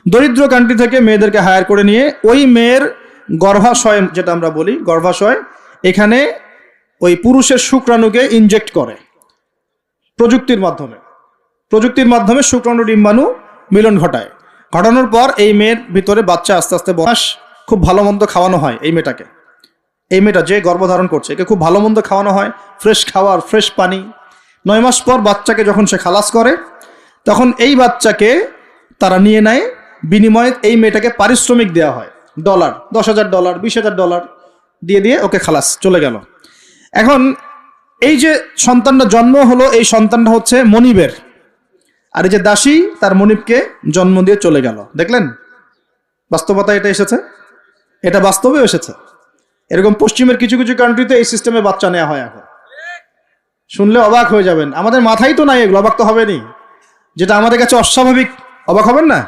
দরিদ্র কান্ট্রি থেকে মেয়েদেরকে হায়ার করে নিয়ে ওই মেয়ের গর্ভাশয়, যেটা আমরা বলি গর্ভাশয়, এখানে ওই পুরুষের শুক্রাণুকে ইনজেক্ট করে প্রযুক্তির মাধ্যমে শুক্রাণু ডিম্বাণু মিলন ঘটায়। ঘটানোর পর এই মেয়ের ভিতরে বাচ্চা আস্তে আস্তে বয়স, খুব ভালো মন্দ খাওয়ানো হয় এই মেয়েটা যে গর্ভধারণ করছে একে খুব ভালো মন্দ খাওয়ানো হয়, ফ্রেশ খাবার, ফ্রেশ পানি। 9 মাস পর বাচ্চাকে যখন সে খালাস করে, তখন এই বাচ্চাকে তারা নিয়ে নেয়, বিনিময়ে এই মেয়েটাকে পারিশ্রমিক দেওয়া হয়, $, $10,000, $20,000 দিয়ে ওকে খালাস, চলে গেল। এখন এই যে সন্তানটা জন্ম হলো, এই সন্তানটা হচ্ছে মনিবের, আর এই যে দাসী তার মনিবকে জন্ম দিয়ে চলে গেল। দেখলেন বাস্তবতা এটা এসেছে, এটা বাস্তবে এসেছে। এরকম পশ্চিমের কিছু কিছু কান্ট্রিতে এই সিস্টেমে বাচ্চা নেওয়া হয়। এখন শুনলে অবাক হয়ে যাবেন, আমাদের মাথায় তো নাই এগুলো, অবাক তো হবেনি। যেটা আমাদের কাছে অস্বাভাবিক, অবাক হবেন না?